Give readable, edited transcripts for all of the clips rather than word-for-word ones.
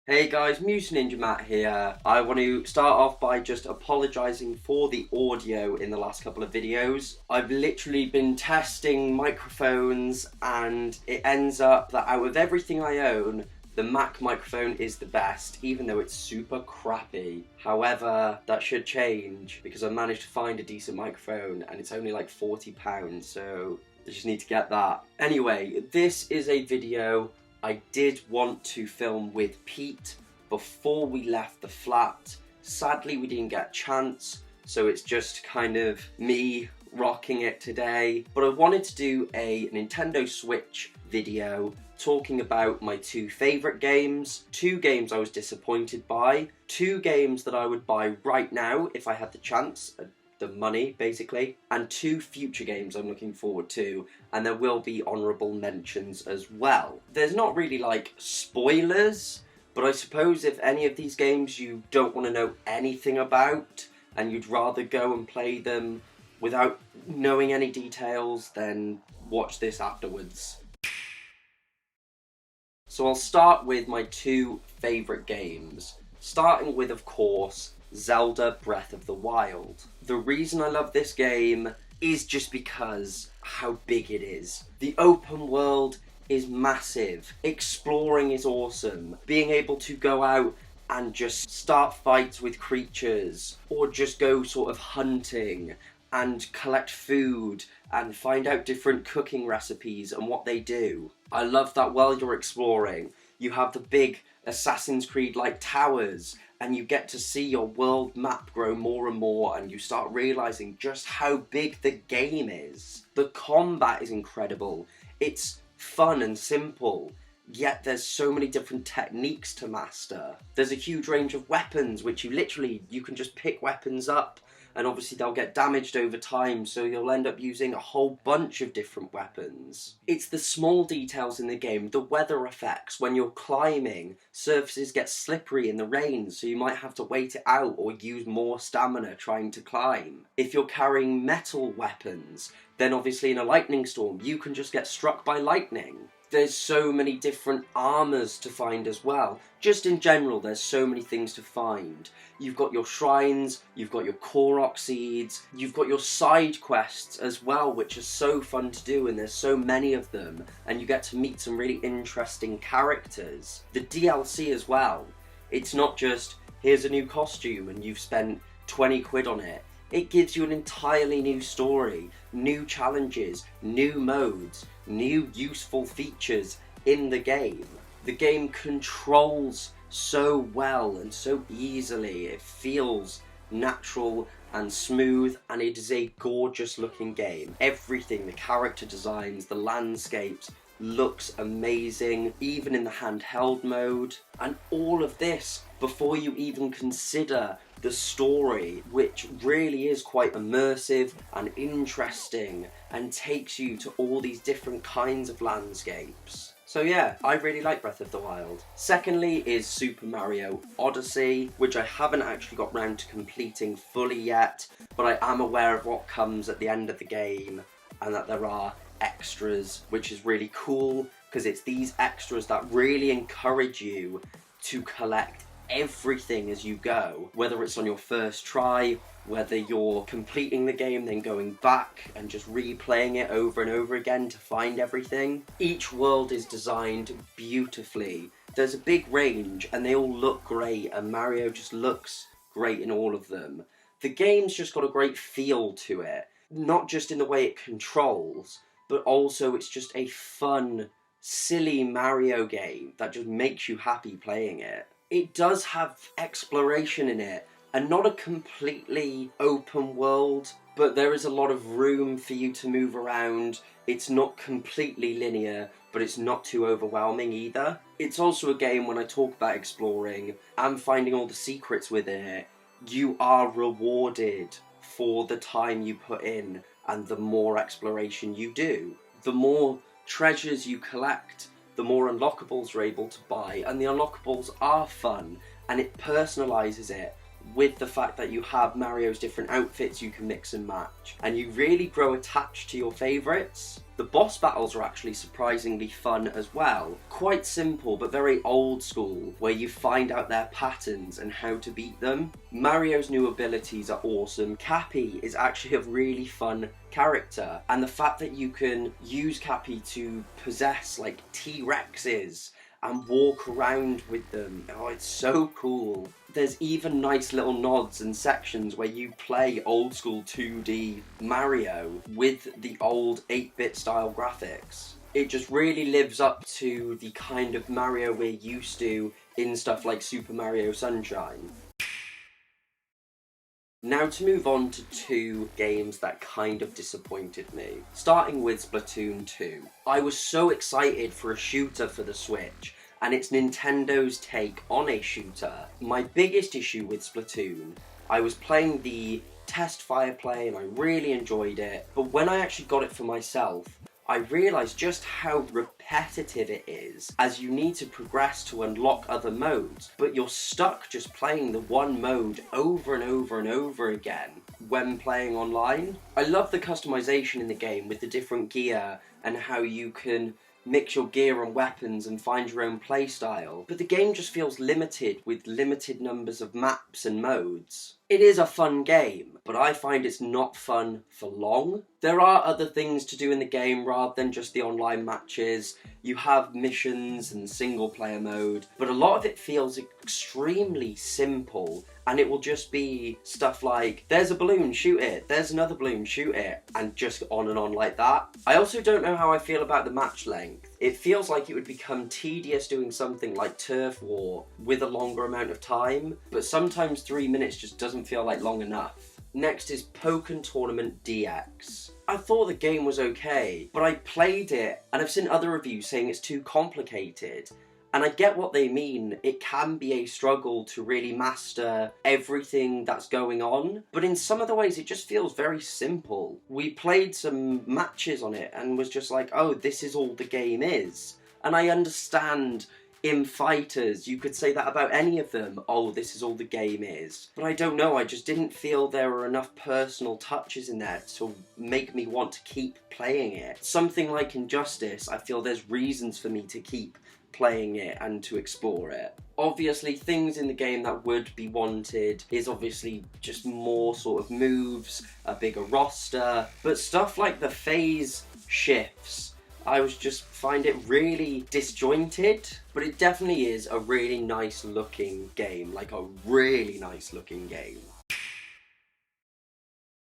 Hey guys, musicninjamat here. I want to start off by just apologising for the audio in the last couple of videos. I've literally been testing microphones and it ends up that out of everything I own, the Mac microphone is the best, even though it's super crappy. However, that should change because I managed to find a decent microphone and it's only like £40, so I just need to get that. Anyway, this is a video I did want to film with Pete before we left the flat. Sadly, we didn't get a chance, so it's just kind of me rocking it today. But I wanted to do a Nintendo Switch video talking about my two favourite games, two games I was disappointed by, two games that I would buy right now if I had the chance, the money basically, and two future games I'm looking forward to, and there will be honourable mentions as well. There's not really like spoilers, but I suppose if any of these games you don't want to know anything about and you'd rather go and play them without knowing any details, then watch this afterwards. So I'll start with my two favourite games, starting with, of course, Zelda Breath of the Wild. The reason I love this game is just because how big it is. The open world is massive, exploring is awesome, being able to go out and just start fights with creatures, or just go sort of hunting and collect food and find out different cooking recipes and what they do. I love that while you're exploring, you have the big Assassin's Creed-like towers, and you get to see your world map grow more and more, and you start realising just how big the game is. The combat is incredible. It's fun and simple, yet there's so many different techniques to master. There's a huge range of weapons, which you can just pick weapons up, and obviously they'll get damaged over time, so you'll end up using a whole bunch of different weapons. It's the small details in the game, the weather effects. When you're climbing, surfaces get slippery in the rain, so you might have to wait it out or use more stamina trying to climb. If you're carrying metal weapons, then obviously in a lightning storm, you can just get struck by lightning. There's so many different armours to find as well. Just in general, there's so many things to find. You've got your shrines, you've got your Korok seeds, you've got your side quests as well, which are so fun to do, and there's so many of them, and you get to meet some really interesting characters. The DLC as well. It's not just, here's a new costume and you've spent 20 quid on it. It gives you an entirely new story, new challenges, new modes, new useful features in the game. The game controls so well and so easily. It feels natural and smooth, and it is a gorgeous looking game. Everything, the character designs, the landscapes, looks amazing, even in the handheld mode. And all of this before you even consider the story, which really is quite immersive and interesting and takes you to all these different kinds of landscapes. So yeah, I really like Breath of the Wild. Secondly is Super Mario Odyssey, which I haven't actually got round to completing fully yet, but I am aware of what comes at the end of the game and that there are extras, which is really cool because it's these extras that really encourage you to collect everything as you go, whether it's on your first try, whether you're completing the game then going back and just replaying it over and over again to find everything. Each world is designed beautifully. There's a big range and they all look great, and Mario just looks great in all of them. The game's just got a great feel to it, not just in the way it controls, but also it's just a fun, silly Mario game that just makes you happy playing it. It does have exploration in it, and not a completely open world, but there is a lot of room for you to move around. It's not completely linear, but it's not too overwhelming either. It's also a game, when I talk about exploring and finding all the secrets within it, you are rewarded for the time you put in and the more exploration you do. The more treasures you collect, the more unlockables you're able to buy, and the unlockables are fun, and it personalises it with the fact that you have Mario's different outfits you can mix and match, and you really grow attached to your favourites. The boss battles are actually surprisingly fun as well. Quite simple but very old school, where you find out their patterns and how to beat them. Mario's new abilities are awesome. Cappy is actually a really fun character, and the fact that you can use Cappy to possess like T-Rexes and walk around with them, oh, it's so cool. There's even nice little nods and sections where you play old school 2D Mario with the old 8-bit style graphics. It just really lives up to the kind of Mario we're used to in stuff like Super Mario Sunshine. Now to move on to two games that kind of disappointed me. Starting with Splatoon 2. I was so excited for a shooter for the Switch, and it's Nintendo's take on a shooter. My biggest issue with Splatoon, I was playing the test fire play and I really enjoyed it, but when I actually got it for myself, I realised just how repetitive it is, as you need to progress to unlock other modes, but you're stuck just playing the one mode over and over and over again when playing online. I love the customization in the game with the different gear and how you can mix your gear and weapons and find your own playstyle, but the game just feels limited with limited numbers of maps and modes. It is a fun game, but I find it's not fun for long. There are other things to do in the game rather than just the online matches. You have missions and single player mode, but a lot of it feels extremely simple, and it will just be stuff like, there's a balloon, shoot it, there's another balloon, shoot it, and just on and on like that. I also don't know how I feel about the match length. It feels like it would become tedious doing something like Turf War with a longer amount of time, but sometimes 3 minutes just doesn't feel like long enough. Next is Pokken Tournament DX. I thought the game was okay, but I played it and I've seen other reviews saying it's too complicated. And I get what they mean. It can be a struggle to really master everything that's going on, but in some of the ways it just feels very simple. We played some matches on it and was just like, oh, this is all the game is. And I understand in fighters, you could say that about any of them, oh, this is all the game is. But I don't know, I just didn't feel there were enough personal touches in there to make me want to keep playing it. Something like Injustice, I feel there's reasons for me to keep playing it and to explore it. Obviously, things in the game that would be wanted is obviously just more sort of moves, a bigger roster, but stuff like the phase shifts, I was just find it really disjointed, but it definitely is a really nice looking game, like a really nice looking game.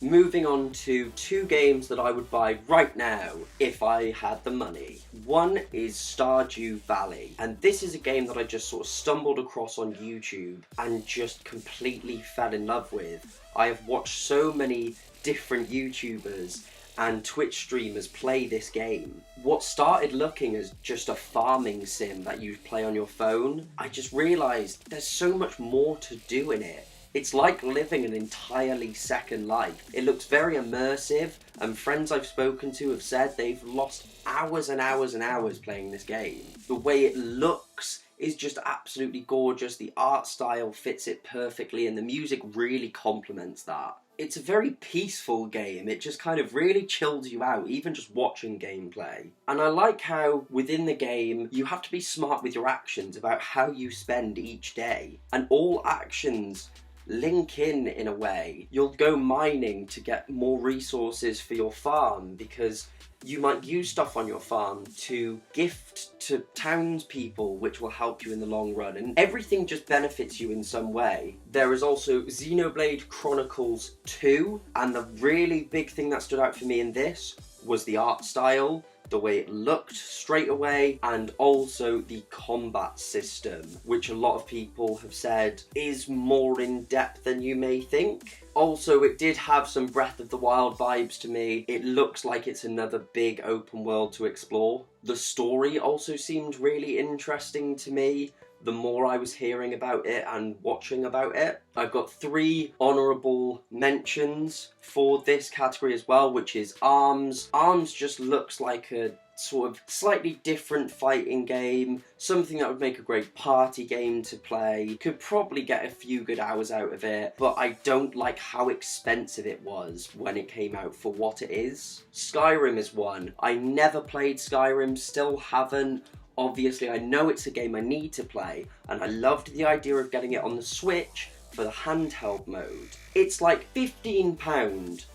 Moving on to two games that I would buy right now if I had the money. One is Stardew Valley, and this is a game that I just sort of stumbled across on YouTube and just completely fell in love with. I have watched so many different YouTubers and Twitch streamers play this game. What started looking as just a farming sim that you play on your phone, I just realised there's so much more to do in it. It's like living an entirely second life. It looks very immersive, and friends I've spoken to have said they've lost hours and hours and hours playing this game. The way it looks is just absolutely gorgeous, the art style fits it perfectly, and the music really complements that. It's a very peaceful game, it just kind of really chills you out, even just watching gameplay. And I like how, within the game, you have to be smart with your actions about how you spend each day. And all actions link in a way. You'll go mining to get more resources for your farm because you might use stuff on your farm to gift to townspeople, which will help you in the long run, and everything just benefits you in some way. There is also Xenoblade Chronicles 2, and the really big thing that stood out for me in this was the art style, the way it looked straight away, and also the combat system, which a lot of people have said is more in depth than you may think. Also, it did have some Breath of the Wild vibes to me. It looks like it's another big open world to explore. The story also seemed really interesting to me the more I was hearing about it and watching about it. I've got 3 honourable mentions for this category as well, which is ARMS. ARMS just looks like a sort of slightly different fighting game, something that would make a great party game to play. Could probably get a few good hours out of it, but I don't like how expensive it was when it came out for what it is. Skyrim is one. I never played Skyrim, still haven't. Obviously, I know it's a game I need to play, and I loved the idea of getting it on the Switch for the handheld mode. It's like £15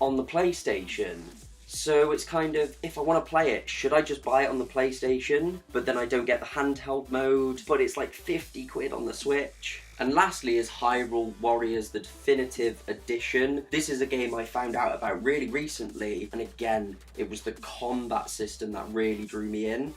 on the PlayStation. So it's kind of, if I want to play it, should I just buy it on the PlayStation? But then I don't get the handheld mode, but it's like 50 quid on the Switch. And lastly is Hyrule Warriors, the Definitive Edition. This is a game I found out about really recently, and again, it was the combat system that really drew me in.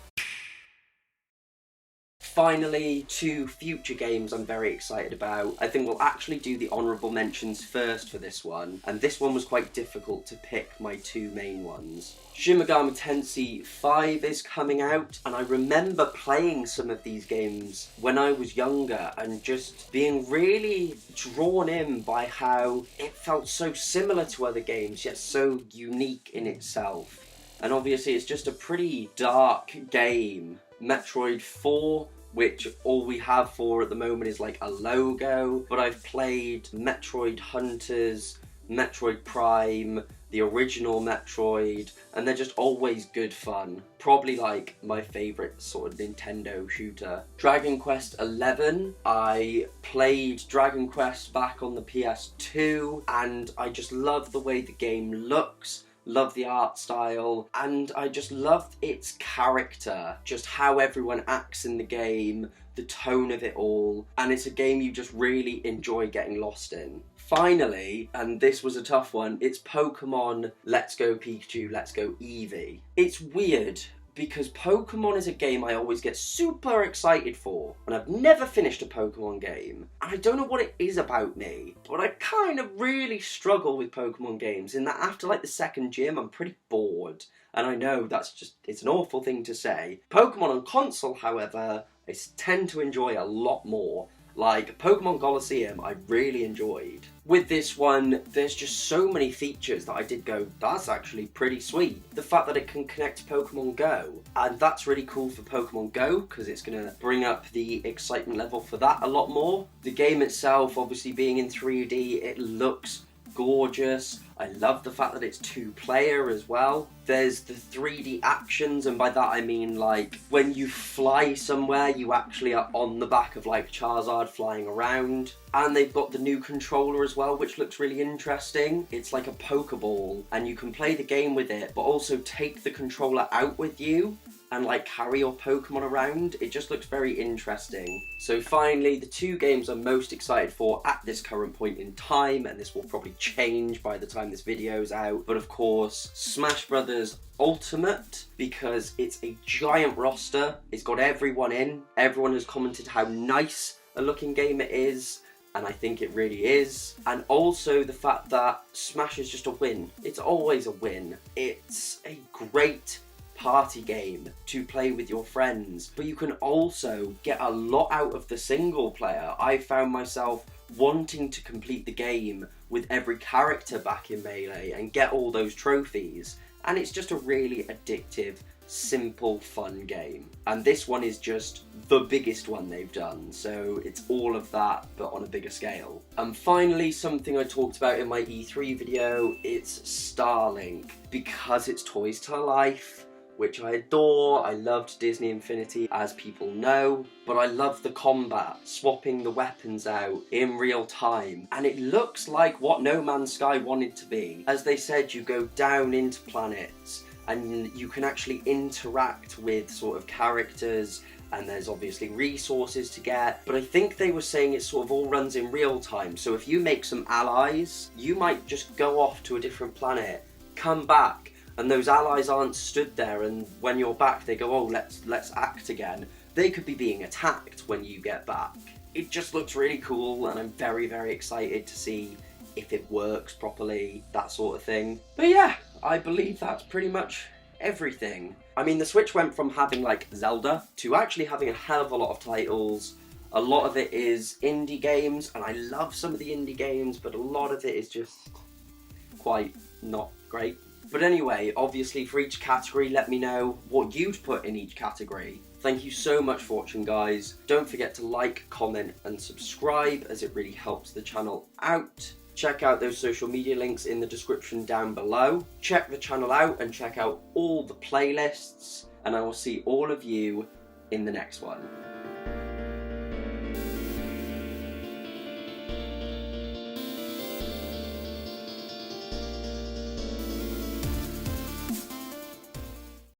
Finally, 2 future games I'm very excited about. I think we'll actually do the honourable mentions first for this one, and this one was quite difficult to pick my 2 main ones. Shin Megami Tensei 5 is coming out, and I remember playing some of these games when I was younger and just being really drawn in by how it felt so similar to other games, yet so unique in itself. And obviously it's just a pretty dark game. Metroid 4, which all we have for at the moment is like a logo, but I've played Metroid Hunters, Metroid Prime, the original Metroid, and they're just always good fun. Probably like my favourite sort of Nintendo shooter. Dragon Quest XI, I played Dragon Quest back on the PS2, and I just love the way the game looks. Love the art style, and I just loved its character, just how everyone acts in the game, the tone of it all, and it's a game you just really enjoy getting lost in. Finally, and this was a tough one, it's Pokemon Let's Go Pikachu, Let's Go Eevee. It's weird, because Pokemon is a game I always get super excited for, and I've never finished a Pokemon game. And I don't know what it is about me, but I kind of really struggle with Pokemon games in that after like the second gym, I'm pretty bored. And I know that's just, it's an awful thing to say. Pokemon on console, however, I tend to enjoy a lot more. Like Pokemon Colosseum, I really enjoyed. With this one, there's just so many features that I did go, that's actually pretty sweet. The fact that it can connect to Pokemon Go, and that's really cool for Pokemon Go, because it's going to bring up the excitement level for that a lot more. The game itself, obviously being in 3D, it looks gorgeous. I love the fact that it's 2-player as well. There's the 3D actions, and by that I mean like when you fly somewhere you actually are on the back of like Charizard flying around. And they've got the new controller as well, which looks really interesting. It's like a Pokeball, and you can play the game with it but also take the controller out with you and like carry your Pokemon around. It just looks very interesting. So finally, the 2 games I'm most excited for at this current point in time, and this will probably change by the time this video's out, but of course Smash Brothers Ultimate, because it's a giant roster, it's got everyone in, everyone has commented how nice a looking game it is, and I think it really is. And also the fact that Smash is just a win. It's always a win. It's a great party game to play with your friends, but you can also get a lot out of the single player. I found myself wanting to complete the game with every character back in Melee and get all those trophies, and it's just a really addictive, simple, fun game. And this one is just the biggest one they've done, so it's all of that but on a bigger scale. And finally, something I talked about in my E3 video, it's Starlink, because it's toys to life, which I adore. I loved Disney Infinity, as people know, but I love the combat, swapping the weapons out in real time, and it looks like what No Man's Sky wanted to be. As they said, you go down into planets, and you can actually interact with sort of characters, and there's obviously resources to get, but I think they were saying it sort of all runs in real time, so if you make some allies, you might just go off to a different planet, come back, and those allies aren't stood there, and when you're back they go, oh, let's act again. They could be being attacked when you get back. It just looks really cool, and I'm very, very excited to see if it works properly, that sort of thing. But yeah, I believe that's pretty much everything. I mean, the Switch went from having like Zelda to actually having a hell of a lot of titles. A lot of it is indie games, and I love some of the indie games, but a lot of it is just quite not great. But anyway, obviously for each category, let me know what you'd put in each category. Thank you so much for watching, guys. Don't forget to like, comment and subscribe, as it really helps the channel out. Check out those social media links in the description down below. Check the channel out and check out all the playlists, and I will see all of you in the next one.